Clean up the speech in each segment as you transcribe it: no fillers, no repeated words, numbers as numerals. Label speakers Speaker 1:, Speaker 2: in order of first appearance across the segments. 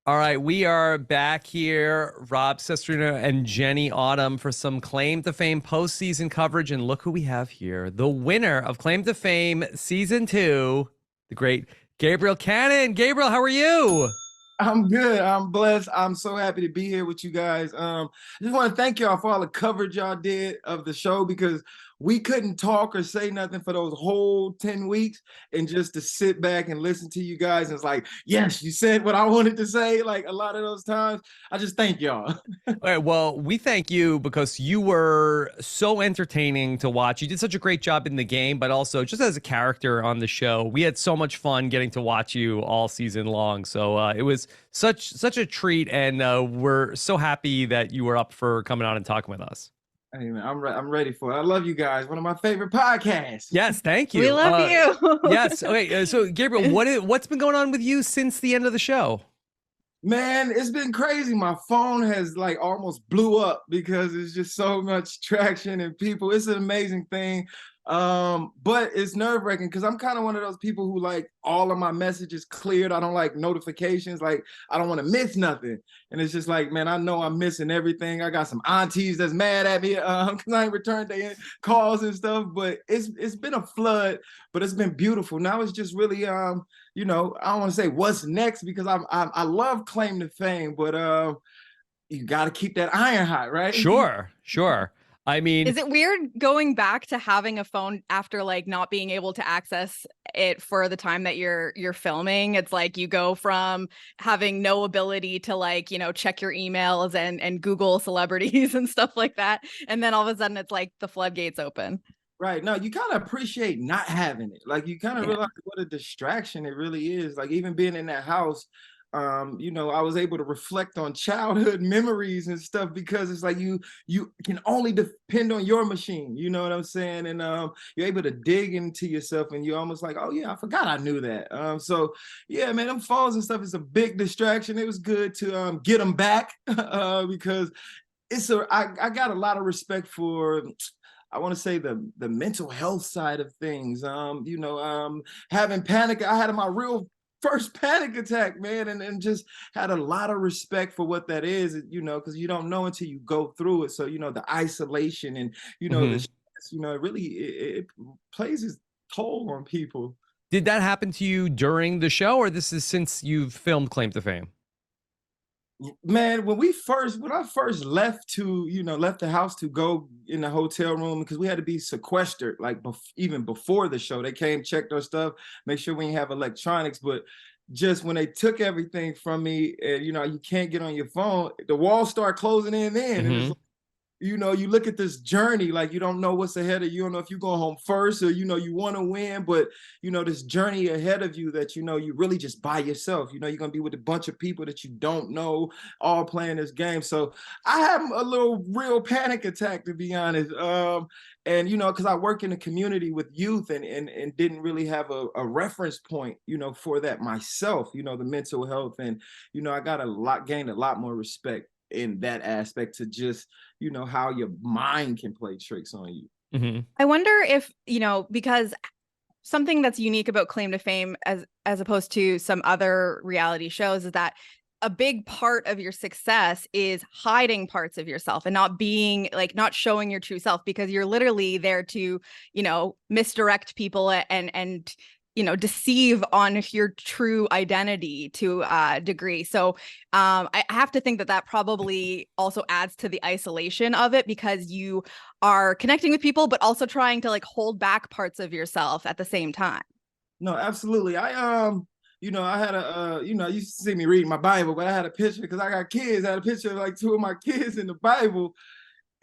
Speaker 1: All right, we are back here, Rob Cesternino and Jenny Autumn, for some Claim to Fame postseason coverage. And look who we have here, the winner of Claim to Fame Season 2, the great Gabriel Cannon. Gabriel, how are you?
Speaker 2: I'm good. I'm blessed. I'm so happy to be here with you guys. I just want to thank y'all for all the coverage y'all did of the show because we couldn't talk or say nothing for those whole 10 weeks. And just to sit back and listen to you guys, and it's like, yes, you said what I wanted to say. Like a lot of those times, I just thank y'all.
Speaker 1: All right, well, we thank you because you were so entertaining to watch. You did such a great job in the game, but also just as a character on the show. We had so much fun getting to watch you all season long. So it was such a treat, and we're so happy that you were up for coming on and talking with us.
Speaker 2: Hey, man, I'm ready for it. I love you guys. One of my favorite podcasts.
Speaker 1: Yes, thank
Speaker 3: We
Speaker 1: you.
Speaker 3: love you.
Speaker 1: Yes. Okay. So, Gabriel, what's been going on with you since the end of the show?
Speaker 2: Man, it's been crazy. My phone has like almost blew up because it's just so much traction and people. It's an amazing thing. But it's nerve-wracking because I'm kind of one of those people who like all of my messages cleared. I don't like notifications. Like I don't want to miss nothing. And it's just like, man, I know I'm missing everything. I got some aunties that's mad at me because I ain't returned their calls and stuff. But it's been a flood, but it's been beautiful. Now it's just really I don't want to say what's next because I love Claim to Fame, but you got to keep that iron hot, right?
Speaker 1: Sure, sure. I mean,
Speaker 3: Is it weird going back to having a phone after like not being able to access it for the time that you're filming? It's like you go from having no ability to like, check your emails and Google celebrities and stuff like that. And then all of a sudden it's like the floodgates open.
Speaker 2: Right. No, you kind of appreciate not having it. Like you kind of
Speaker 3: Yeah.
Speaker 2: realize what a distraction it really is. Like even being in that house, I was able to reflect on childhood memories and stuff because it's like you can only depend on your machine. You know what I'm saying? And you're able to dig into yourself and you're almost like, oh yeah, I forgot I knew that. So yeah, man, them phones and stuff is a big distraction. It was good to get them back because I got a lot of respect for I want to say the mental health side of things. Having panic. I had my real first panic attack, man, and just had a lot of respect for what that is, because you don't know until you go through it. So, the isolation and, the
Speaker 1: mhm.
Speaker 2: stress, it really it plays its toll on people.
Speaker 1: Did that happen to you during the show, or this is since you've filmed Claim to Fame?
Speaker 2: Man, when I first left the house to go in the hotel room because we had to be sequestered like even before the show. They came, checked our stuff, make sure we didn't have electronics, but just when they took everything from me and you can't get on your phone, the walls start closing in then, and it's
Speaker 1: Hmm.
Speaker 2: like, you look at this journey like you don't know what's ahead of you. You don't know if you're going home first or you want to win, but this journey ahead of you that you really just by yourself. You're gonna be with a bunch of people that you don't know, all playing this game. So I had a little real panic attack, to be honest. And because I work in the community with youth and didn't really have a reference point, for that myself, the mental health. And I gained a lot more respect in that aspect to just how your mind can play tricks on you.
Speaker 1: Hmm.
Speaker 3: I wonder if, because something that's unique about Claim to Fame as opposed to some other reality shows is that a big part of your success is hiding parts of yourself and not being like not showing your true self because you're literally there to, misdirect people and deceive on your true identity to a degree. So I have to think that that probably also adds to the isolation of it because you are connecting with people, but also trying to like hold back parts of yourself at the same time.
Speaker 2: No, absolutely. I had you used to see me reading my Bible, but I had a picture because I got kids. I had a picture of like two of my kids in the Bible.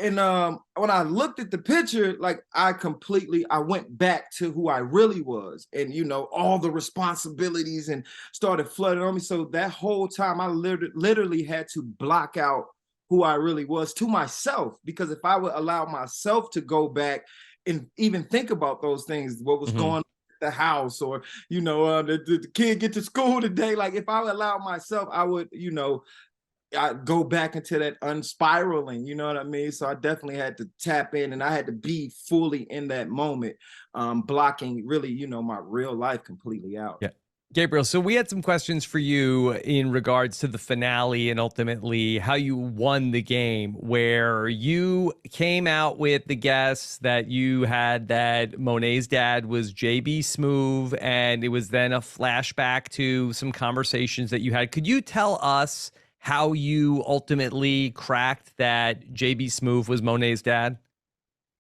Speaker 2: And when I looked at the picture, like I went back to who I really was, and all the responsibilities and started flooding on me. So that whole time, I literally had to block out who I really was to myself, because if I would allow myself to go back and even think about those things, what was
Speaker 1: Hmm.
Speaker 2: going on at the house, or the kid get to school today, like if I would allow myself, I would I go back into that unspiraling, you know what I mean? So I definitely had to tap in and I had to be fully in that moment, blocking really, my real life completely out.
Speaker 1: Yeah. Gabriel, so we had some questions for you in regards to the finale and ultimately how you won the game, where you came out with the guess that you had that Monet's dad was JB Smoove, and it was then a flashback to some conversations that you had. Could you tell us how you ultimately cracked that JB Smoove was Monet's dad?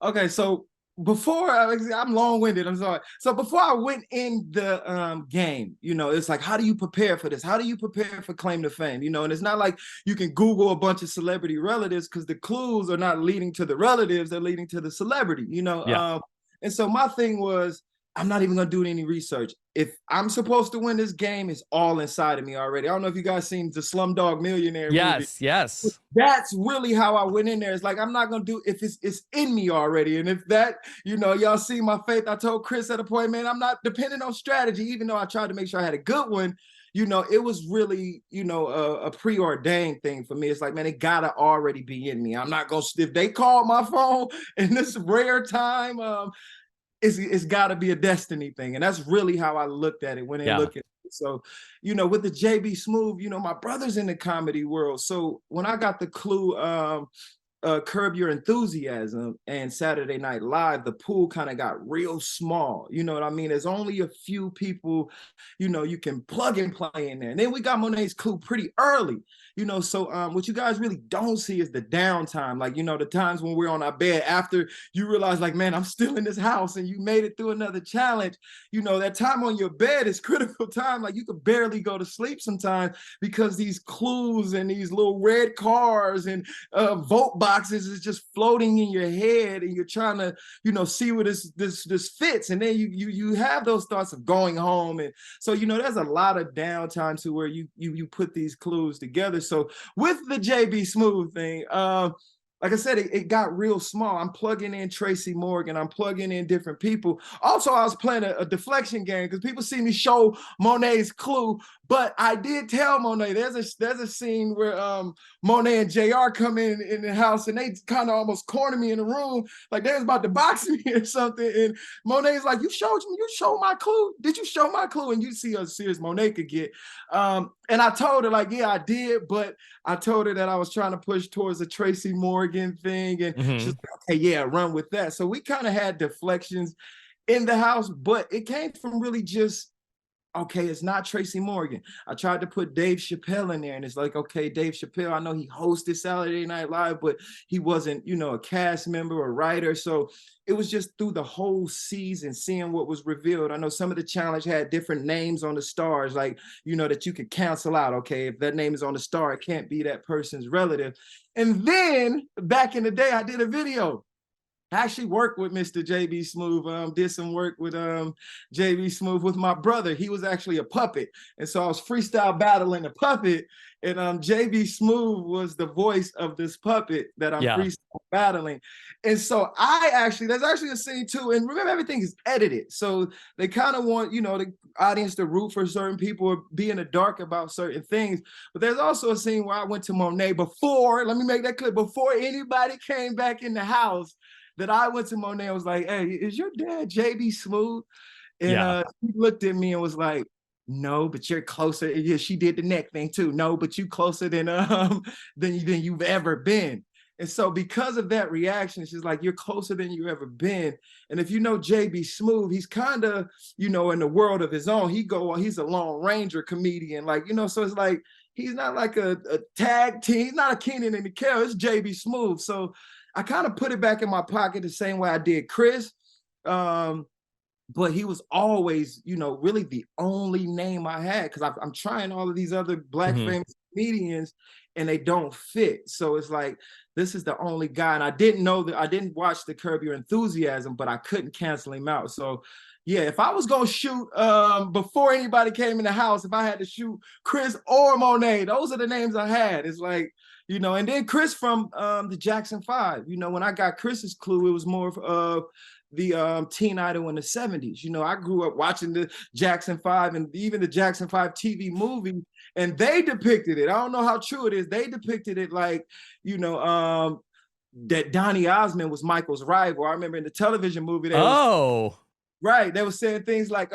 Speaker 2: Okay, so before I'm long-winded, I'm sorry. So before I went in the game, it's like, how do you prepare for this? How do you prepare for claim to fame? And it's not like you can Google a bunch of celebrity relatives, because the clues are not leading to the relatives, they're leading to the celebrity,
Speaker 1: Yeah.
Speaker 2: and so my thing was, I'm not even gonna do any research. If I'm supposed to win this game, it's all inside of me already. I don't know if you guys seen the Slumdog Millionaire movie.
Speaker 1: Yes.
Speaker 2: That's really how I went in there. It's like, I'm not gonna do, if it's in me already. And if that, y'all see my faith. I told Chris at a point, man, I'm not dependent on strategy, even though I tried to make sure I had a good one. It was really, a preordained thing for me. It's like, man, it gotta already be in me. I'm not gonna, if they call my phone in this rare time, it's got to be a destiny thing. And that's really how I looked at it when they look at it. So, with the JB Smoove, my brother's in the comedy world. So when I got the clue, Curb Your Enthusiasm and Saturday Night Live, the pool kind of got real small. You know what I mean? There's only a few people, you can plug and play in there. And then we got Monet's clue pretty early. So what you guys really don't see is the downtime. Like, the times when we're on our bed after you realize, like, man, I'm still in this house, and you made it through another challenge. That time on your bed is critical time. Like, you could barely go to sleep sometimes because these clues and these little red cars and vote boxes is just floating in your head, and you're trying to, see where this fits. And then you have those thoughts of going home. And so, there's a lot of downtime to where you put these clues together. So with the JB Smoove thing, like I said, it got real small. I'm plugging in Tracy Morgan. I'm plugging in different people. Also, I was playing a deflection game because people see me show Monet's clue, but I did tell Monet, there's a scene where Monet and JR come in the house, and they kind of almost corner me in the room, like they was about to box me or something. And Monet's like, you showed my clue? Did you show my clue? And you see how serious Monet could get. And I told her, like, yeah, I did, but I told her that I was trying to push towards the Tracy Morgan thing. And she's like, okay, yeah, run with that. So we kind of had deflections in the house, but it came from really just, okay, it's not Tracy Morgan. I tried to put Dave Chappelle in there, and it's like, okay, Dave Chappelle, I know he hosted Saturday Night Live, but he wasn't, a cast member or writer. So it was just through the whole season, seeing what was revealed. I know some of the challenge had different names on the stars, like, that you could cancel out. Okay, if that name is on the star, it can't be that person's relative. And then back in the day, I did a video. I actually worked with Mr. JB Smoove, did some work with JB Smoove with my brother. He was actually a puppet. And so I was freestyle battling a puppet, and JB Smoove was the voice of this puppet that I'm freestyle battling. And so there's actually a scene too, and remember, everything is edited. So they kind of want, the audience to root for certain people or be in the dark about certain things. But there's also a scene where I went to Monet let me make that clear, before anybody came back in the house, that I went to Monet and was like, hey, is your dad JB Smoove? And he looked at me and was like, no, but you're closer. Yeah, she did the neck thing too. No, but you closer than you've ever been. And so because of that reaction, she's like, you're closer than you've ever been. And if you know JB Smoove, he's kind of, in the world of his own. He's a Lone Ranger comedian. Like, so it's like, he's not like a tag team. He's not a Kenan and Kel. It's JB Smoove. So I kind of put it back in my pocket the same way I did Chris. But he was always, really the only name I had, because I'm trying all of these other Black famous comedians and they don't fit. So it's like, this is the only guy. And I didn't watch the Curb Your Enthusiasm, but I couldn't cancel him out. So yeah, if I was going to shoot before anybody came in the house, if I had to shoot Chris or Monet, those are the names I had. It's like, and then Chris from the Jackson 5, when I got Chris's clue, it was more of the Teen Idol in the 70s. I grew up watching the Jackson 5 and even the Jackson 5 TV movie, and they depicted it. I don't know how true it is. They depicted it like, that Donny Osmond was Michael's rival. I remember in the television movie, Right. They were saying things like,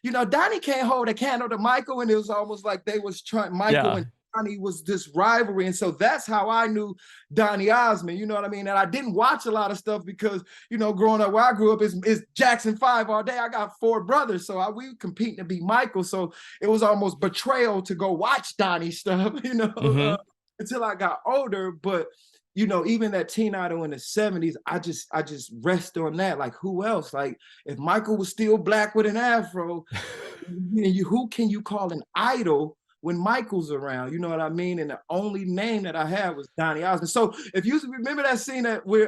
Speaker 2: you know, Donny can't hold a candle to Michael. And it was almost like they was trying, Michael and Donny was this rivalry. And so that's how I knew Donny Osmond, you know what I mean? And I didn't watch a lot of stuff because, you know, growing up where I grew up is Jackson 5 all day. I got 4 brothers. So we competing to be Michael. So it was almost betrayal to go watch Donny stuff, you know, until I got older. But you know, even that teen idol in the 70s, I just rest on that. Like, who else? Like, if Michael was still black with an afro, who can you call an idol when Michael's around? You know what I mean? And the only name that I had was Donny Osmond. So if you remember that scene that we're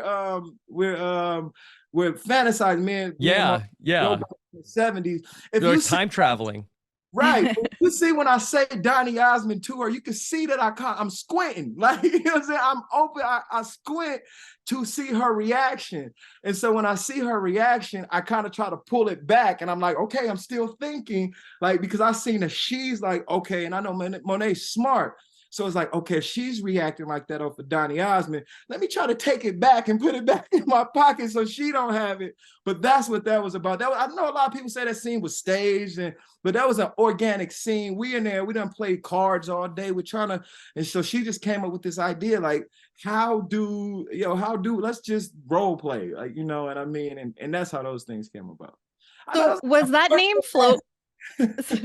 Speaker 2: fantasizing, man.
Speaker 1: Yeah.
Speaker 2: In the 70s. If
Speaker 1: you're
Speaker 2: you
Speaker 1: time traveling.
Speaker 2: Right. You see, when I say Donny Osmond to her, you can see that I'm squinting. Like, you know what I'm saying? I'm open. I squint to see her reaction. And so when I see her reaction, I kind of try to pull it back. And I'm like, okay, I'm still thinking, like, because I seen that she's like, okay, and I know Monet's smart. So it's like, okay, if she's reacting like that off of Donny Osmond, let me try to take it back and put it back in my pocket so she don't have it. But that's what that was about. I know a lot of people say that scene was staged, but that was an organic scene. We in there, we done played cards all day. We're trying to, and so she just came up with this idea, like, let's just role play, like, you know what I mean? And that's how those things came about.
Speaker 3: So was that name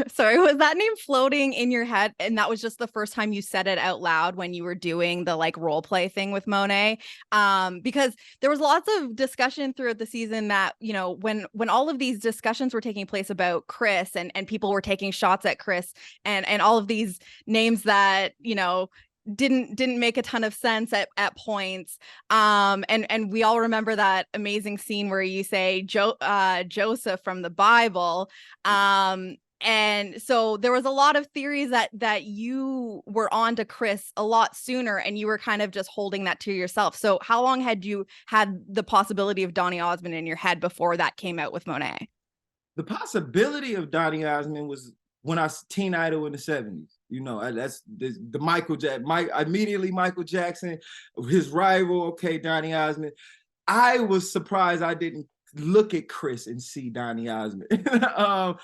Speaker 3: Sorry, was that name floating in your head? And that was just the first time you said it out loud when you were doing the like role play thing with Monet? Because there was lots of discussion throughout the season that, you know, when all of these discussions were taking place about Chris and people were taking shots at Chris and all of these names that, you know, didn't make a ton of sense at points. And we all remember that amazing scene where you say Joseph from the Bible. And so there was a lot of theories that you were on to Chris a lot sooner and you were kind of just holding that to yourself. So how long had you had the possibility of Donny Osmond in your head before that came out with Monet?
Speaker 2: The possibility of Donny Osmond was when I was teen idol in the 70s. You know, that's the Michael Jackson, his rival, okay, Donny Osmond. I was surprised I didn't look at Chris and see Donny Osmond.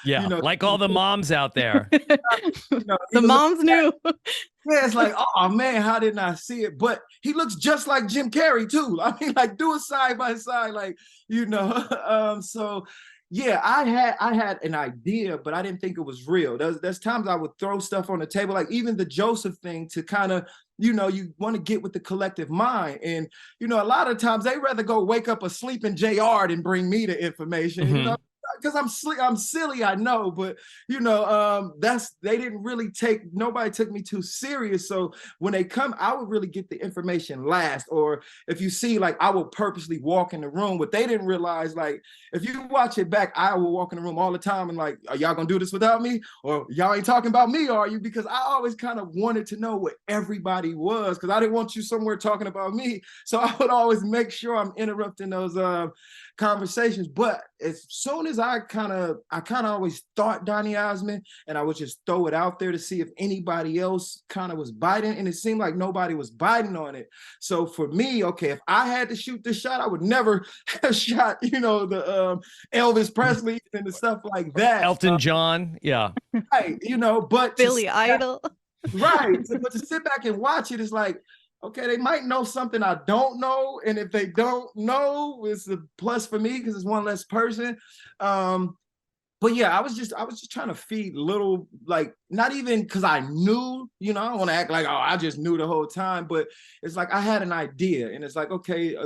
Speaker 1: You know, like all the moms out there.
Speaker 2: You know,
Speaker 3: the moms knew.
Speaker 2: Yeah, it's like, oh man, how didn't I see it? But he looks just like Jim Carrey too. I mean, like, do it side by side, like, you know. So yeah, I had an idea, but I didn't think it was real. There's times I would throw stuff on the table, like even the Joseph thing, to kind of, you know, you want to get with the collective mind. And, you know, a lot of times they rather go wake up a sleeping JR than bring me the information, you know, because I'm silly, I know, but, you know, they didn't really nobody took me too serious. So when they come, I would really get the information last. Or if you see, like, I will purposely walk in the room, but they didn't realize, like, if you watch it back, I will walk in the room all the time and like, are y'all gonna do this without me? Or y'all ain't talking about me, are you? Because I always kind of wanted to know what everybody was, because I didn't want you somewhere talking about me. So I would always make sure I'm interrupting those conversations. But as soon as I kind of always thought Donny Osmond, and I would just throw it out there to see if anybody else kind of was biting, and it seemed like nobody was biting on it. So for me, okay, if I had to shoot this shot, I would never have shot, you know, the Elvis Presley and the stuff like that.
Speaker 1: Elton John, yeah.
Speaker 2: Right, you know, but
Speaker 3: Billy Idol.
Speaker 2: Right, but to sit back and watch it is like, okay, they might know something I don't know, and if they don't know, it's a plus for me because it's one less person. But yeah, I was just trying to feed little, like, not even because I knew, you know, I don't want to act like, oh, I just knew the whole time, but it's like I had an idea, and it's like, okay,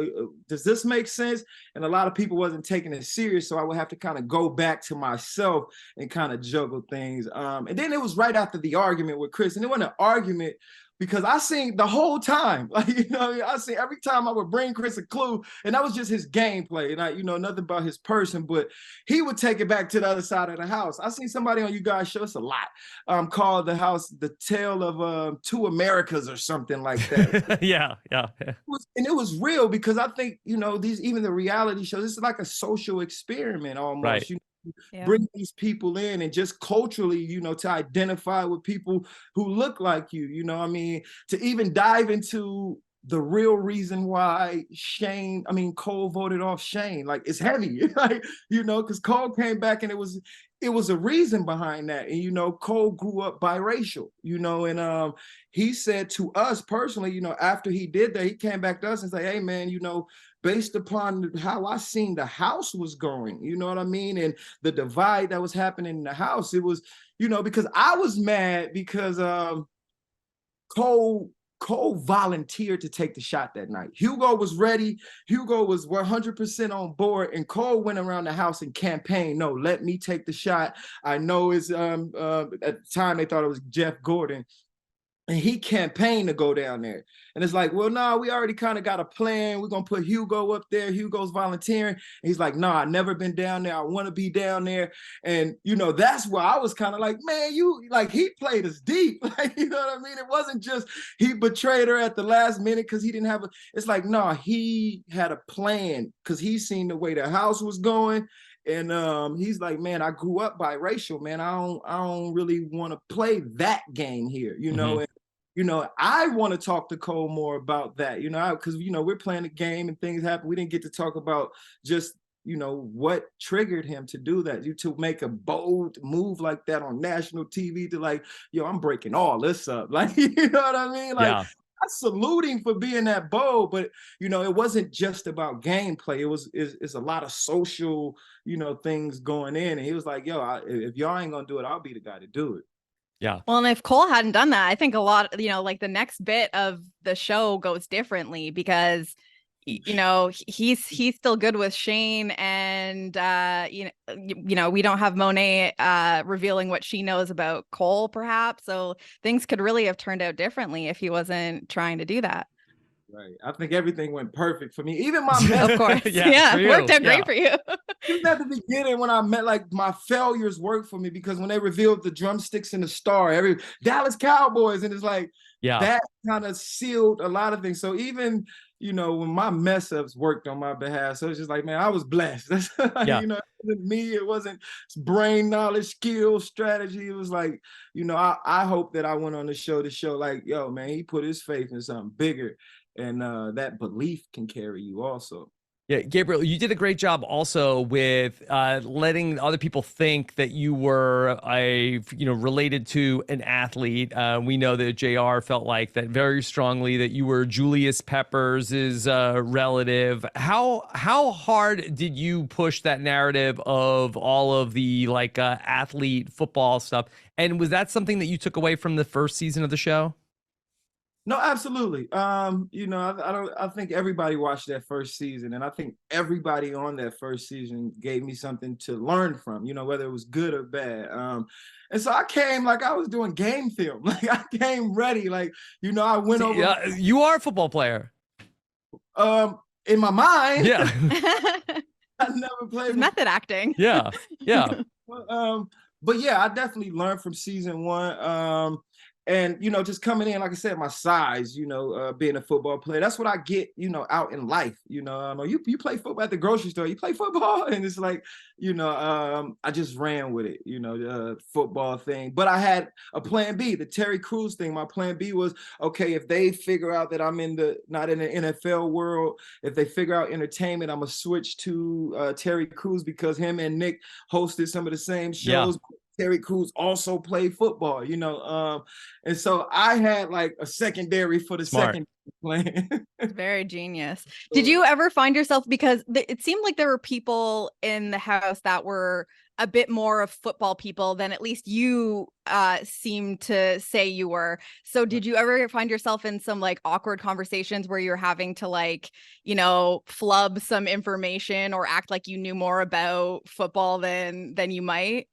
Speaker 2: does this make sense? And a lot of people wasn't taking it serious, so I would have to kind of go back to myself and kind of juggle things. And then it was right after the argument with Chris, and it wasn't an argument, because I seen the whole time, like, you know, I see every time I would bring Chris a clue, and that was just his gameplay, and I, you know, nothing about his person, but he would take it back to the other side of the house. I seen somebody on you guys' show, it's a lot, called the house, the tale of two Americas or something like that.
Speaker 1: Yeah.
Speaker 2: And it was real, because I think, you know, even the reality shows, this is like a social experiment almost.
Speaker 1: Right.
Speaker 2: You know? Yeah. Bring these people in, and just culturally, you know, to identify with people who look like you know, I mean, to even dive into the real reason why Cole voted off Shane. Like, it's heavy, like, you know, because Cole came back and it was a reason behind that. And, you know, Cole grew up biracial, you know, and he said to us personally, you know, after he did that, he came back to us and said, hey, man, you know, based upon how I seen the house was going, you know what I mean? And the divide that was happening in the house, it was, you know, because I was mad because Cole volunteered to take the shot that night. Hugo was ready. Hugo was 100% on board, and Cole went around the house and campaigned, no, let me take the shot. I know it's at the time they thought it was Jeff Gordon. And he campaigned to go down there. And it's like, well, no, we already kind of got a plan. We're going to put Hugo up there. Hugo's volunteering. And he's like, no, I've never been down there. I want to be down there. And, you know, that's where I was kind of like, man, he played us deep. Like, you know what I mean? It wasn't just he betrayed her at the last minute because he didn't have it's like, no, he had a plan because he seen the way the house was going. And he's like, man, I grew up biracial, man. I don't really want to play that game here, you know. And, you know, I want to talk to Cole more about that, you know, because, you know, we're playing a game and things happen. We didn't get to talk about just, you know, what triggered him to do that, to make a bold move like that on national TV, to like, yo, I'm breaking all this up. Like, you know what I mean? Like, I salute him for being that bold, but, you know, it wasn't just about gameplay. It's a lot of social, you know, things going in. And he was like, yo, if y'all ain't gonna do it, I'll be the guy to do it.
Speaker 1: Yeah.
Speaker 3: Well, and if Cole hadn't done that, I think a lot, you know, like the next bit of the show goes differently because, you know, he's still good with Shane, and you know, we don't have Monet revealing what she knows about Cole, perhaps. So things could really have turned out differently if he wasn't trying to do that.
Speaker 2: Right. I think everything went perfect for me. Even my mess,
Speaker 3: of course, yeah, worked out great for you.
Speaker 2: Even at the beginning when I met, like, my failures worked for me because when they revealed the drumsticks and the star, Dallas Cowboys, and it's like, that kind of sealed a lot of things. So even, you know, when my mess ups worked on my behalf, so it's just like, man, I was blessed. That's you know, it wasn't me, it wasn't brain knowledge, skill, strategy. It was like, you know, I hope that I went on the show to show like, yo, man, he put his faith in something bigger, and that belief can carry you also.
Speaker 1: Yeah, Gabriel, you did a great job also with letting other people think that you were related to an athlete. We know that JR felt like that very strongly, that you were Julius Peppers' relative. How hard did you push that narrative of all of the athlete football stuff? And was that something that you took away from the first season of the show?
Speaker 2: No, absolutely. You know, I think everybody watched that first season, and I think everybody on that first season gave me something to learn from, you know, whether it was good or bad. And so I came like I was doing game film. Like, I came ready. Like, you know, I went over.
Speaker 1: You are a football player.
Speaker 2: In my mind.
Speaker 1: Yeah.
Speaker 2: I never played.
Speaker 3: Method acting.
Speaker 1: Yeah. Yeah.
Speaker 2: But yeah, I definitely learned from season one. And, you know, just coming in, like I said, my size, you know, being a football player, that's what I get, you know, out in life. You know, you play football at the grocery store, you play football. And it's like, you know, I just ran with it, you know, the football thing. But I had a plan B, the Terry Crews thing. My plan B was, okay, if they figure out that I'm not in the NFL world, if they figure out entertainment, I'm going to switch to Terry Crews because him and Nick hosted some of the same shows. Yeah. Terry Crews also played football, you know, and so I had like a secondary for the second plan.
Speaker 3: Very genius. Did you ever find yourself, because it seemed like there were people in the house that were a bit more of football people than at least you seemed to say you were. So did you ever find yourself in some like awkward conversations where you're having to like, you know, flub some information or act like you knew more about football than you might?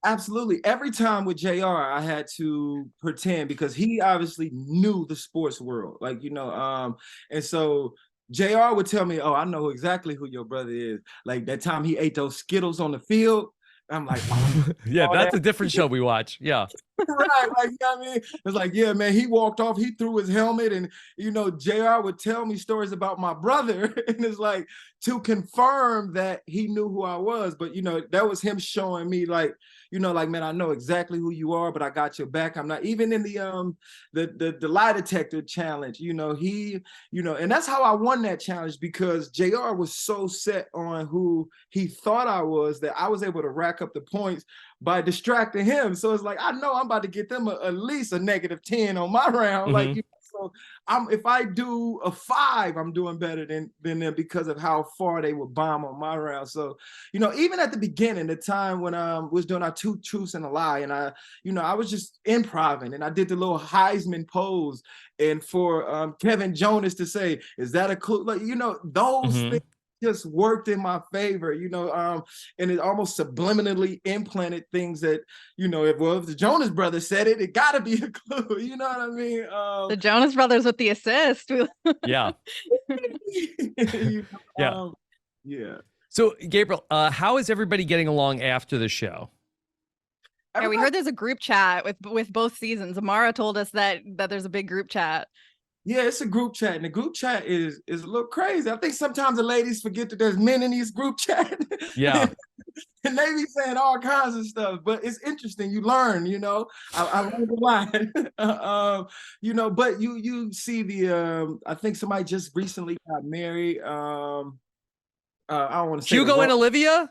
Speaker 2: Absolutely. Every time with JR, I had to pretend because he obviously knew the sports world, like, you know, and so JR would tell me, oh, I know exactly who your brother is. Like that time he ate those Skittles on the field. I'm like, oh,
Speaker 1: yeah, that's a different show we watch. Yeah.
Speaker 2: Right. Like, you know what I mean? It's like, yeah, man, he walked off, he threw his helmet, and, you know, JR would tell me stories about my brother. And it's like to confirm that he knew who I was. But, you know, that was him showing me like, like, man, I know exactly who you are, but I got your back. I'm not even in the lie detector challenge, and that's how I won that challenge, because JR was so set on who he thought I was that I was able to rack up the points by distracting him. So it's like, I know I'm about to get them at least a -10 on my round. Like, so if I do a 5, I'm doing better than them because of how far they would bomb on my round. So, even at the beginning, the time when was doing our 2 truths and a lie, and I was just improvising, and I did the little Heisman pose, and for Kevin Jonas to say, "Is that a clue?" Like, those things just worked in my favor, and it almost subliminally implanted things that, if the Jonas Brothers said it, it got to be a clue. You know what I mean?
Speaker 3: The Jonas Brothers with the assist.
Speaker 1: Yeah.
Speaker 2: Yeah.
Speaker 1: So, Gabriel, how is everybody getting along after the show?
Speaker 3: Yeah, we heard there's a group chat with both seasons. Amara told us that there's a big group chat.
Speaker 2: Yeah, it's a group chat, and the group chat is a little crazy. I think sometimes the ladies forget that there's men in these group chat.
Speaker 1: Yeah.
Speaker 2: And they be saying all kinds of stuff, but it's interesting. You learn, I learned a lot. But you see I think somebody just recently got married. I don't want to say
Speaker 1: Hugo and Olivia?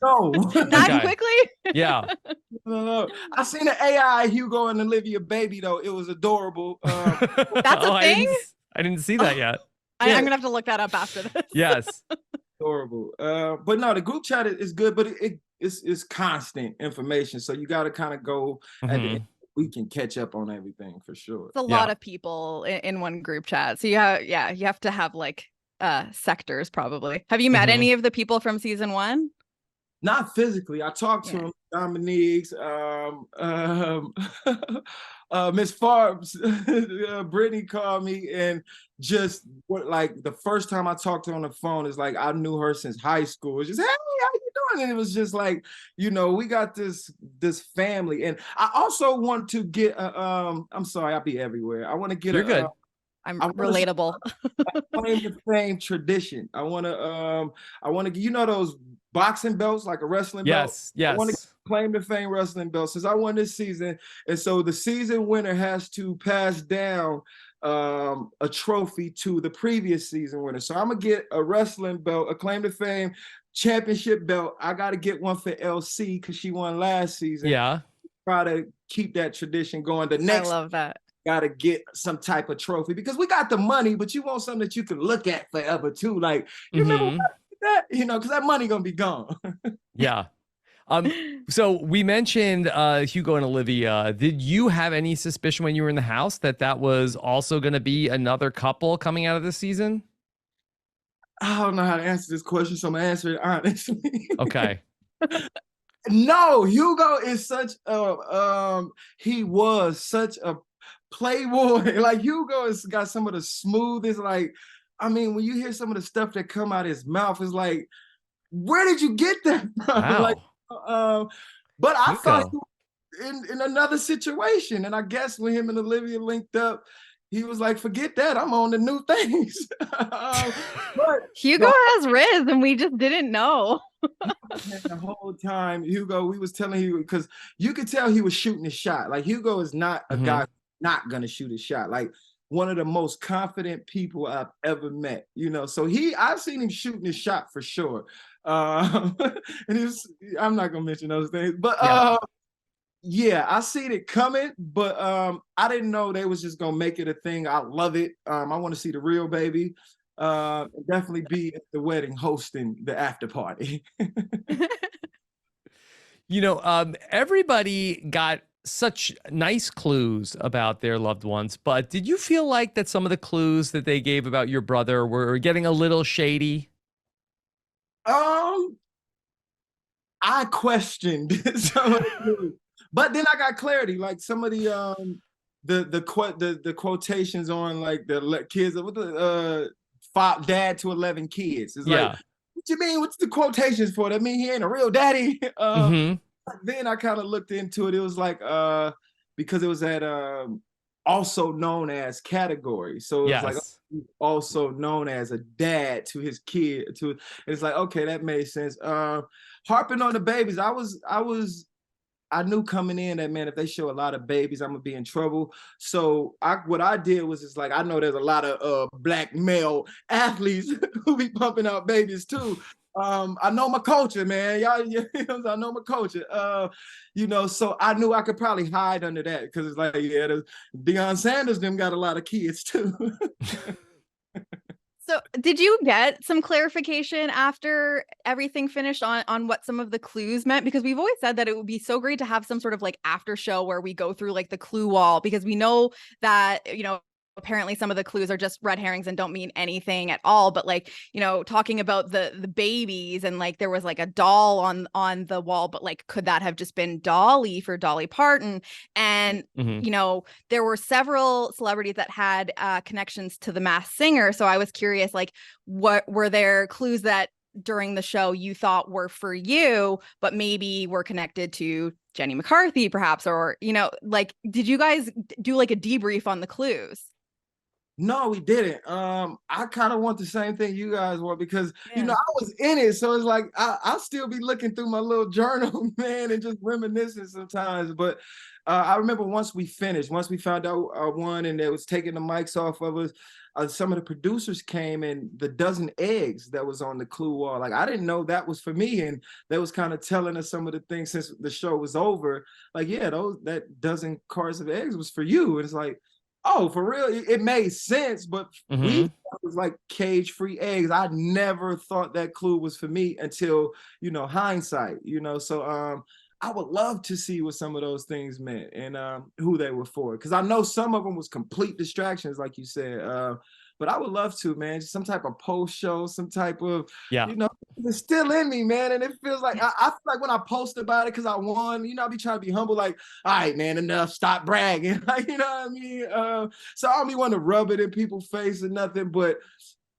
Speaker 2: No.
Speaker 3: That quickly?
Speaker 1: Yeah.
Speaker 2: No. I seen an AI Hugo and Olivia baby, though. It was adorable.
Speaker 3: That's a thing?
Speaker 1: I didn't see that yet.
Speaker 3: I'm going to have to look that up after this.
Speaker 1: Yes.
Speaker 2: Adorable. But no, the group chat is good, but it's constant information. So you got to kind of go at the end. We can catch up on everything for sure.
Speaker 3: It's a lot of people in one group chat. So you have to have like sectors probably. Have you met any of the people from season 1?
Speaker 2: Not physically. I talked to him, Dominique's, Miss Farbs, Brittany called me, and just the first time I talked to her on the phone is like I knew her since high school. It's just, hey, how you doing? And it was just like, we got this family. And I also want to get I'm sorry, I'll be everywhere. I want to get
Speaker 1: You're good.
Speaker 3: I'm relatable.
Speaker 2: Claim to fame tradition. I want to, those boxing belts, like a wrestling belt.
Speaker 1: Yes.
Speaker 2: I want to claim to fame wrestling belt since I won this season. And so the season winner has to pass down a trophy to the previous season winner. So I'm going to get a wrestling belt, a claim to fame championship belt. I got to get one for LC because she won last season.
Speaker 1: Yeah.
Speaker 2: Try to keep that tradition going.
Speaker 3: I love that.
Speaker 2: Got to get some type of trophy because we got the money, but you want something that you can look at forever too. Like, remember that, because that money going to be gone.
Speaker 1: Yeah. So we mentioned Hugo and Olivia. Did you have any suspicion when you were in the house that was also going to be another couple coming out of this season?
Speaker 2: I don't know how to answer this question, so I'm going to answer it honestly.
Speaker 1: Okay.
Speaker 2: No, Hugo is he was such a playboy. Like, Hugo has got some of the smoothest, when you hear some of the stuff that come out of his mouth, it's like, where did you get that from?
Speaker 1: Wow.
Speaker 2: But I thought he was in another situation. And I guess when him and Olivia linked up, he was like, forget that. I'm on the new things. But
Speaker 3: Hugo has Riz and we just didn't know.
Speaker 2: The whole time, Hugo, we was telling you, because you could tell he was shooting his shot. Like, Hugo is not a guy not going to shoot his shot. Like, one of the most confident people I've ever met, So I've seen him shooting his shot for sure. And I'm not going to mention those things, but I seen it coming, but I didn't know they was just going to make it a thing. I love it. I want to see the real baby. Definitely be at the wedding hosting the after party.
Speaker 1: Everybody got such nice clues about their loved ones, but did you feel like that some of the clues that they gave about your brother were getting a little shady?
Speaker 2: I questioned some of the clues, but then I got clarity. Like, some of the quotations on like the kids with the dad to 11 kids. It's like, what you mean? What's the quotations for? That mean he ain't a real daddy? Then I kind of looked into it. It was like because it was at also known as category. So it was like also known as a dad to his kid. It's like, okay, that made sense. Harping on the babies. I was I knew coming in that, man, if they show a lot of babies, I'm gonna be in trouble. So what I did was, it's like, I know there's a lot of black male athletes who be pumping out babies too. I know my culture, man. Y'all, I know my culture. So I knew I could probably hide under that, because it's like, yeah, Deion Sanders them got a lot of kids too.
Speaker 3: So did you get some clarification after everything finished on what some of the clues meant? Because we've always said that it would be so great to have some sort of like after show where we go through like the clue wall, because we know that, apparently some of the clues are just red herrings and don't mean anything at all. But like, talking about the babies, and like there was like a doll on the wall, but like, could that have just been Dolly for Dolly Parton? And there were several celebrities that had connections to the Masked Singer. So I was curious, like, what were there clues that during the show you thought were for you, but maybe were connected to Jenny McCarthy perhaps, or, like, did you guys do like a debrief on the clues?
Speaker 2: No, we didn't. I kind of want the same thing you guys want, because
Speaker 3: Yeah.
Speaker 2: I was in it, so it's like I'll still be looking through my little journal, man, and just reminiscing sometimes. But I remember once we found out one, and they was taking the mics off of us. Some of the producers came, and the dozen eggs that was on the clue wall, like, I didn't know that was for me, and they was kind of telling us some of the things since the show was over. Like, yeah, that dozen cards of eggs was for you, and it's like, oh, for real? It made sense, but we thought it was like cage-free eggs. I never thought that clue was for me until, hindsight, So I would love to see what some of those things meant, and who they were for. Because I know some of them was complete distractions, like you said. But I would love to, man, just some type of post show, some type of, it's still in me, man. And it feels like, I feel like when I post about it, because I won, I be trying to be humble, like, all right, man, enough, stop bragging. Like, you know what I mean? So I don't be wanting to rub it in people's face or nothing, but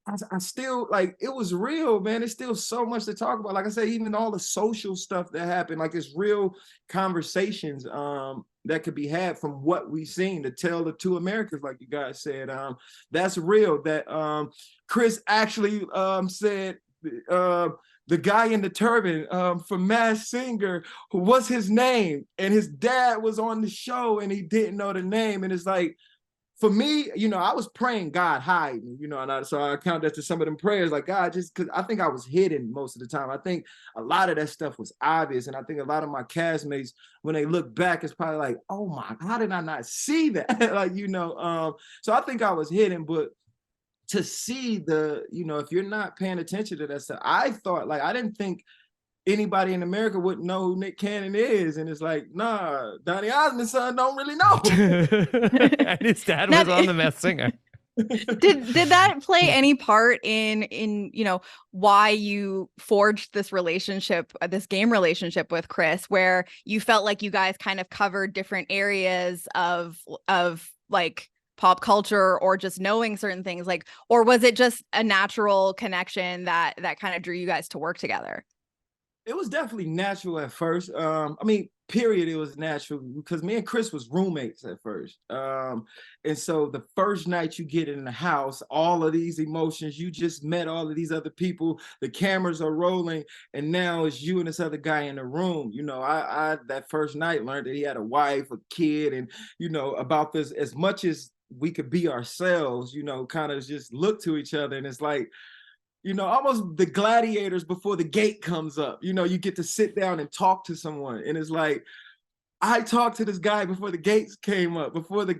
Speaker 2: I still, like, it was real, man. It's still so much to talk about. Like I said, even all the social stuff that happened, like, it's real conversations that could be had from what we've seen, to tell the two Americas, like you guys said. That's real. That Chris actually said the guy in the turban from Masked Singer, what's his name? And his dad was on the show and he didn't know the name. And it's like, for me, I was praying, God, hide me, so I count that to some of them prayers, like, God, just because I think I was hidden most of the time. I think a lot of that stuff was obvious. And I think a lot of my castmates, when they look back, it's probably like, oh my, how did I not see that? Like, so I think I was hidden, but to see if you're not paying attention to that stuff, I thought, like, I didn't think anybody in America wouldn't know who Nick Cannon is. And it's like, nah, Donny Osmond's son don't really know.
Speaker 1: And his dad was on the Masked Singer.
Speaker 3: Did that play any part in why you forged this relationship, this game relationship with Chris, where you felt like you guys kind of covered different areas of like pop culture, or just knowing certain things, like, or was it just a natural connection that kind of drew you guys to work together?
Speaker 2: It was definitely natural at first. Period. It was natural because me and Chris was roommates at first. And so the first night you get in the house, all of these emotions, you just met all of these other people, the cameras are rolling, and now it's you and this other guy in the room. I that first night learned that he had a wife, a kid, and, about this, as much as we could be ourselves, kind of just look to each other. And it's like, almost the gladiators before the gate comes up, you get to sit down and talk to someone. And it's like, I talked to this guy before the gates came up, before the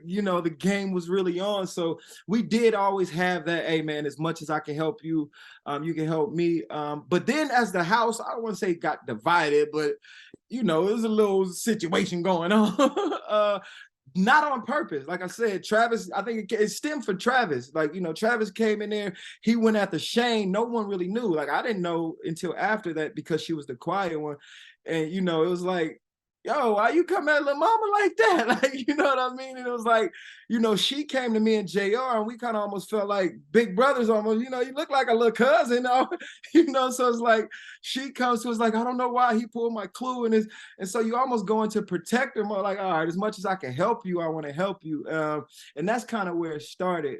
Speaker 2: game was really on. So we did always have that, hey man, as much as I can help you, you can help me. But then as the house, I don't want to say it got divided, but it was a little situation going on. Not on purpose. Like I said, Travis, I think it stemmed from Travis. Like, Travis came in there, he went after Shane. No one really knew. Like, I didn't know until after that, because she was the quiet one. And, it was like, yo, why you come at little mama like that? Like, you know what I mean? And it was like, she came to me and JR, and we kind of almost felt like big brothers almost, you look like a little cousin, so it's like, she comes to us like, I don't know why he pulled my clue. And so you almost going to protect her more, like, all right, as much as I can help you, I want to help you. And that's kind of where it started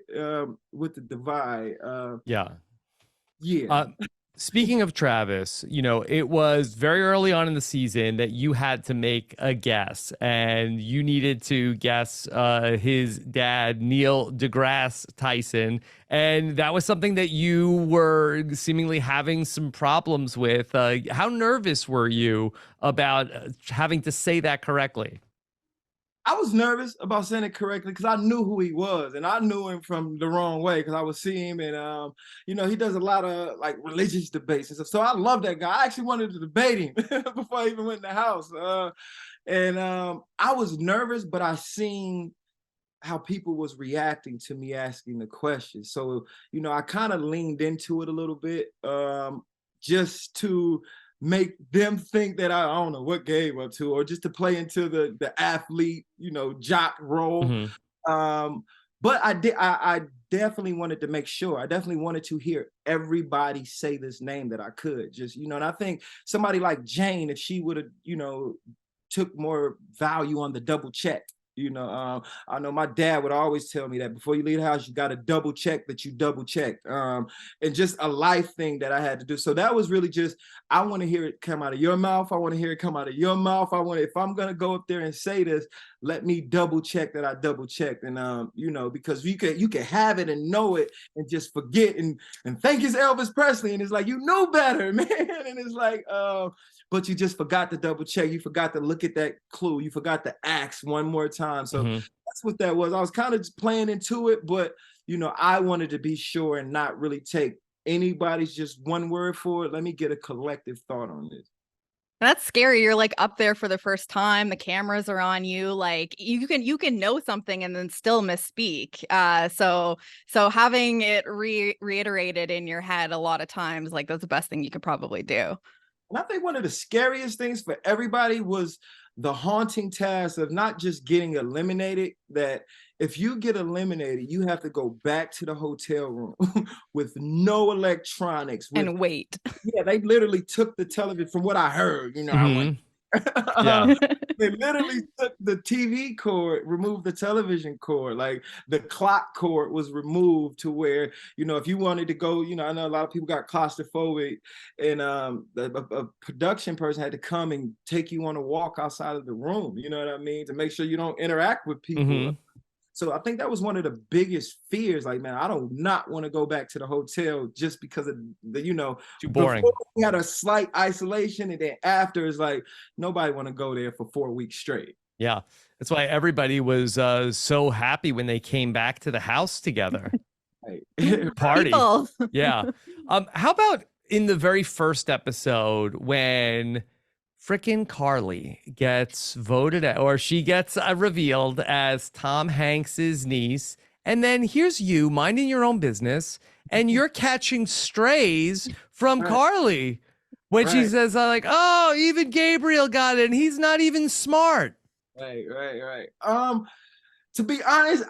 Speaker 2: with the divide.
Speaker 1: Yeah.
Speaker 2: Yeah.
Speaker 1: Speaking of Travis, you know, it was very early on in the season that you had to make a guess, and you needed to guess his dad, Neil deGrasse Tyson. And that was something that you were seemingly having some problems with. How nervous were you about having to say that correctly?
Speaker 2: I was nervous about saying it correctly because I knew who he was, and I knew him from the wrong way because I would see him, and you know, he does a lot of like religious debates and stuff. So I love that guy. I actually wanted to debate him before I even went in the house, and I was nervous, but I seen how people was reacting to me asking the question. So you know, I kind of leaned into it a little bit, just to make them think that I don't know what Gabe up to, or just to play into the athlete, you know, jock role. But I definitely wanted to make sure. I definitely wanted to hear everybody say this name that I could. Just, you know, and I think somebody like Jane, if she would have, you know, took more value on the double check. You know, I know my dad would always tell me that before you leave the house, you got to double check that you double checked. And just a life thing that I had to do. So that was really just, I want to hear it come out of your mouth. I want to hear it come out of your mouth. If I'm going to go up there and say this, let me double check that I double checked. And, you know, because you can have it and know it and just forget and think it's Elvis Presley. And it's like, you know better, man. And it's like, but you just forgot to double check. You forgot to look at that clue. You forgot to ask one more time. So that's what that was. I was kind of just playing into it, but you know, I wanted to be sure and not really take anybody's just one word for it. Let me get a collective thought on this.
Speaker 3: That's scary. You're like up there for the first time. The cameras are on you. Like you can know something and then still misspeak. So having it reiterated in your head a lot of times, like that's the best thing you could probably do.
Speaker 2: And I think one of the scariest things for everybody was the haunting task of not just getting eliminated, that if you get eliminated, you have to go back to the hotel room with no electronics.
Speaker 3: And wait.
Speaker 2: Yeah, they literally took the television, from what I heard, you know, I went.
Speaker 1: Yeah.
Speaker 2: They literally took the TV cord, removed the television cord, like the clock cord was removed to where, you know, if you wanted to go, you know, I know a lot of people got claustrophobic, and a production person had to come and take you on a walk outside of the room, you know what I mean, to make sure you don't interact with people. So I think that was one of the biggest fears. Like, man, I do not want to go back to the hotel just because of the, you know,
Speaker 1: too boring.
Speaker 2: Before we had a slight isolation, and then after is like nobody want to go there for 4 weeks straight.
Speaker 1: Yeah, that's why everybody was so happy when they came back to the house together. Party. Yeah. How about in the very first episode when frickin' Carly gets voted out, or she gets revealed as Tom Hanks's niece, and then here's you minding your own business, and you're catching strays from Carly when she says like, "Oh, even Gabriel got it, and he's not even smart."
Speaker 2: Right. To be honest,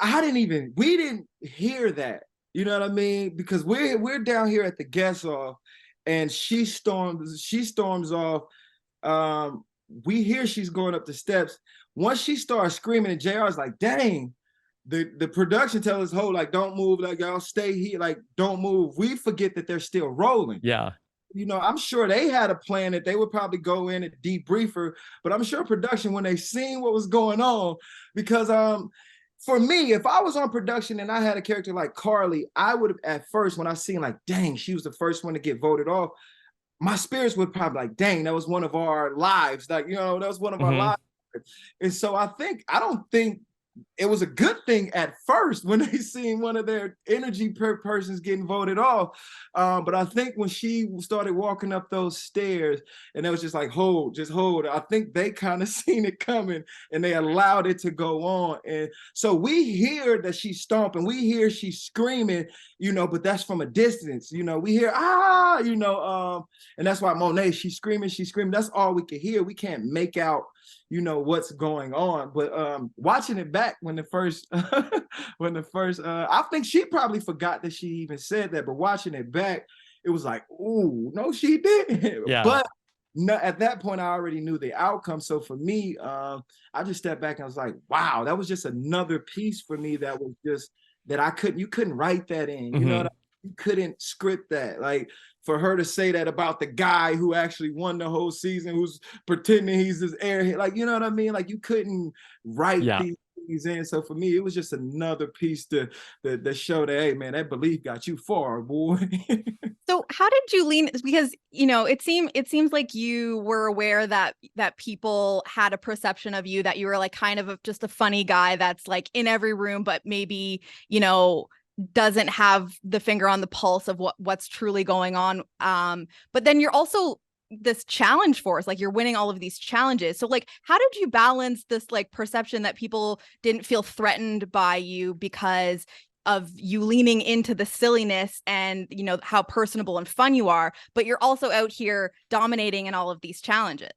Speaker 2: we didn't hear that. You know what I mean? Because we're down here at the guest off, and she storms off. We hear she's going up the steps. Once she starts screaming, and JR's like, dang, the production tells us, "Hold, like, don't move, like, y'all stay here, like, don't move." We forget that they're still rolling.
Speaker 1: Yeah.
Speaker 2: You know, I'm sure they had a plan that they would probably go in and debrief her, but I'm sure production, when they seen what was going on, because for me, if I was on production and I had a character like Carly, I would have, at first, when I seen like, dang, she was the first one to get voted off, my spirits would probably like, dang, that was one of our lives. Like, you know, that was one of our lives. And so I don't think it was a good thing at first when they seen one of their energy persons getting voted off. But I think when she started walking up those stairs and it was just like, hold, just hold, I think they kind of seen it coming and they allowed it to go on. And so we hear that she's stomping, we hear she's screaming, you know, but that's from a distance, you know, we hear, you know, and that's why Monet, she's screaming. That's all we could hear. We can't make out, you know, what's going on. But watching it back when the first I think she probably forgot that she even said that, but watching it back, it was like, ooh, no, she didn't.
Speaker 1: Yeah.
Speaker 2: But no, at that point I already knew the outcome. So for me, I just stepped back and I was like, wow, that was just another piece for me that was just that you couldn't write that in. You know what I mean? you couldn't script that. Like for her to say that about the guy who actually won the whole season, who's pretending he's this airhead, like, you know what I mean? Like you couldn't write these things in. So for me, it was just another piece to show that, hey man, that belief got you far, boy.
Speaker 3: So how did you lean? Because, you know, it seems like you were aware that people had a perception of you, that you were like kind of just a funny guy that's like in every room, but maybe, you know, doesn't have the finger on the pulse of what's truly going on. But then you're also this challenge force, like you're winning all of these challenges. So like, how did you balance this like perception that people didn't feel threatened by you because of you leaning into the silliness and, you know, how personable and fun you are, but you're also out here dominating in all of these challenges?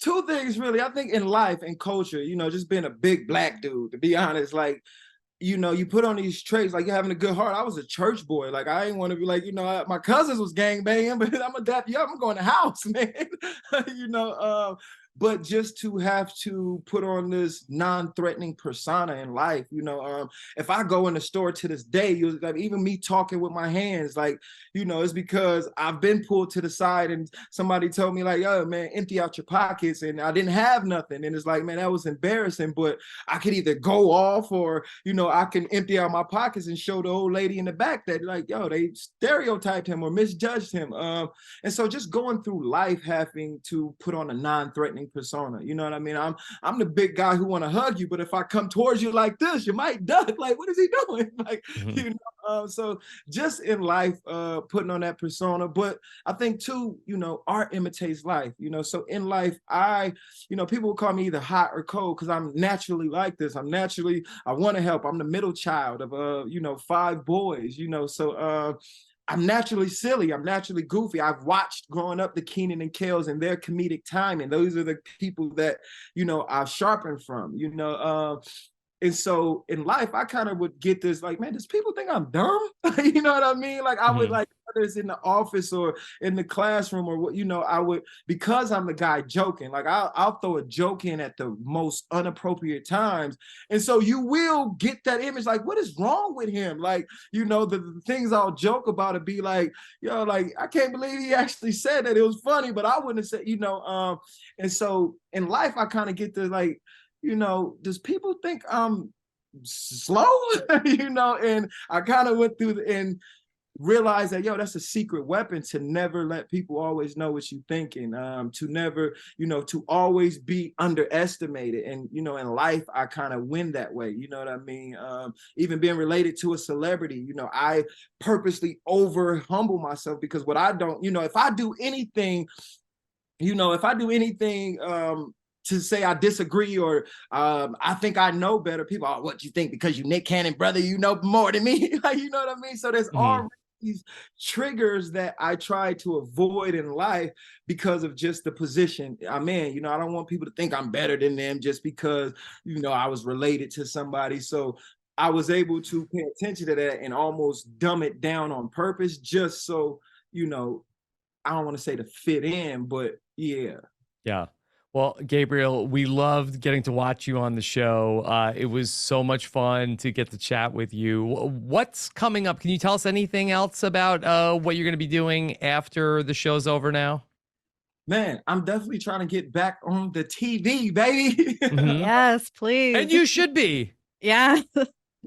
Speaker 2: Two things really. I think in life and culture, you know, just being a big black dude, to be honest, like, you know, you put on these traits, like you're having a good heart. I was a church boy. Like, I didn't want to be like, you know, my cousins was gang banging, but I'm I'm going to house, man. You know, but just to have to put on this non-threatening persona in life, you know, if I go in the store to this day, you like even me talking with my hands, like, you know, it's because I've been pulled to the side and somebody told me like, yo, man, empty out your pockets, and I didn't have nothing. And it's like, man, that was embarrassing, but I could either go off or, you know, I can empty out my pockets and show the old lady in the back that like, yo, they stereotyped him or misjudged him. And so just going through life having to put on a non-threatening persona, you know what I mean? I'm the big guy who want to hug you, but if I come towards you like this, you might duck. Like, what is he doing? Like, you know, so just in life, putting on that persona. But I think too, you know, art imitates life, you know, so in life, you know, people will call me either hot or cold because I'm naturally like this. I want to help. I'm the middle child of, you know, 5 boys, you know, so I'm naturally silly. I'm naturally goofy. I've watched growing up the Keenan and Kales and their comedic timing. Those are the people that, you know, I've sharpened from, you know. And so in life, I kind of would get this like, man, does people think I'm dumb? You know what I mean? Like I would like, whether it's in the office or in the classroom or what, you know, I would, because I'm the guy joking, like I'll throw a joke in at the most inappropriate times. And so you will get that image, like, what is wrong with him? Like, you know, the things I'll joke about it be like, yo, like, I can't believe he actually said that. It was funny, but I wouldn't have said, you know, and so in life, I kind of get to like, you know, does people think I'm slow? You know, and I kind of went through and realized that, yo, that's a secret weapon, to never let people always know what you're thinking, to never, you know, to always be underestimated. And, you know, in life, I kind of win that way. You know what I mean? Even being related to a celebrity, you know, I purposely over humble myself because what I don't, you know, if I do anything, to say I disagree or I think I know better, people are, what you think because you Nick Cannon, brother, you know more than me. Like, you know what I mean? So there's already these triggers that I try to avoid in life because of just the position I'm in. You know, I don't want people to think I'm better than them just because, you know, I was related to somebody. So I was able to pay attention to that and almost dumb it down on purpose just so, you know, I don't want to say to fit in, but yeah.
Speaker 1: Yeah. Well, Gabriel, we loved getting to watch you on the show. It was so much fun to get to chat with you. What's coming up? Can you tell us anything else about what you're going to be doing after the show's over now?
Speaker 2: Man, I'm definitely trying to get back on the TV, baby.
Speaker 3: Yes, please.
Speaker 1: And you should be.
Speaker 3: Yeah.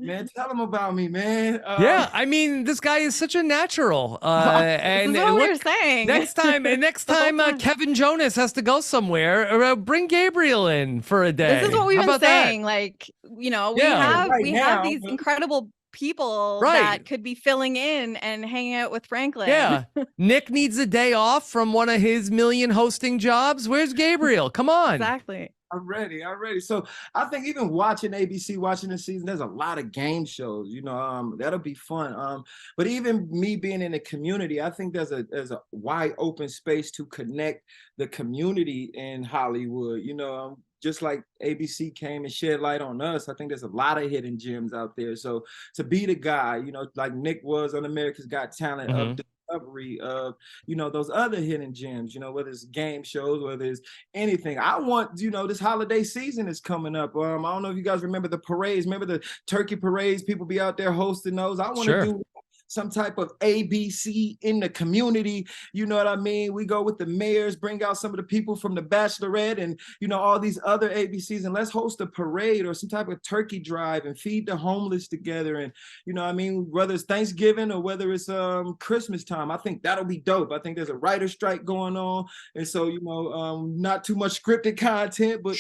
Speaker 2: Man, tell them about me, man.
Speaker 1: Yeah, I mean, this guy is such a natural. And
Speaker 3: this is what
Speaker 1: look,
Speaker 3: we were saying.
Speaker 1: next time Kevin Jonas has to go somewhere, bring Gabriel in for a day.
Speaker 3: This is what we've been saying.
Speaker 1: That?
Speaker 3: Like, you know, we
Speaker 1: Yeah.
Speaker 3: have these incredible people that could be filling in and hanging out with Franklin.
Speaker 1: Yeah. Nick needs a day off from one of his million hosting jobs. Where's Gabriel? Come on.
Speaker 3: Exactly.
Speaker 2: I'm ready. So I think even watching ABC, watching this season, there's a lot of game shows, you know, that'll be fun. But even me being in the community, I think there's a wide open space to connect the community in Hollywood, you know, just like ABC came and shed light on us. I think there's a lot of hidden gems out there. So to be the guy, you know, like Nick was on America's Got Talent, discovery of, you know, those other hidden gems, you know, whether it's game shows, whether it's anything. I want, you know, this holiday season is coming up. I don't know if you guys remember the parades, remember the turkey parades, people be out there hosting those. I want to do some type of ABC in the community. You know what I mean? We go with the mayors, bring out some of the people from the Bachelorette and, you know, all these other ABCs, and let's host a parade or some type of turkey drive and feed the homeless together. And, you know what I mean? Whether it's Thanksgiving or whether it's Christmas time, I think that'll be dope. I think there's a writer's strike going on. And so, you know, not too much scripted content, but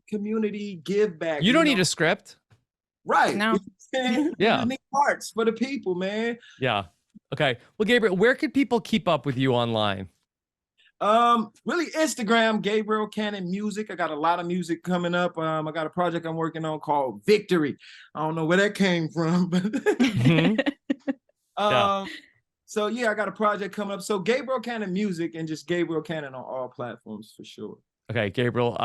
Speaker 2: community give back.
Speaker 1: You don't need a script.
Speaker 2: Right.
Speaker 3: No.
Speaker 2: Yeah. Need parts for the people, man.
Speaker 1: Yeah. Okay. Well, Gabriel, where can people keep up with you online?
Speaker 2: Really Instagram, Gabriel Cannon Music. I got a lot of music coming up. I got a project I'm working on called Victory. I don't know where that came from, but so yeah, I got a project coming up. So Gabriel Cannon Music and just Gabriel Cannon on all platforms for sure.
Speaker 1: Okay, Gabriel,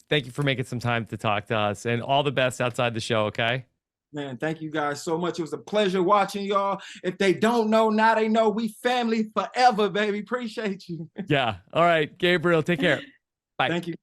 Speaker 1: thank you for making some time to talk to us, and all the best outside the show, okay?
Speaker 2: Man, thank you guys so much. It was a pleasure watching y'all. If they don't know, now they know. We family forever, baby. Appreciate you.
Speaker 1: Yeah. All right, Gabriel, take care. Bye.
Speaker 2: Thank you.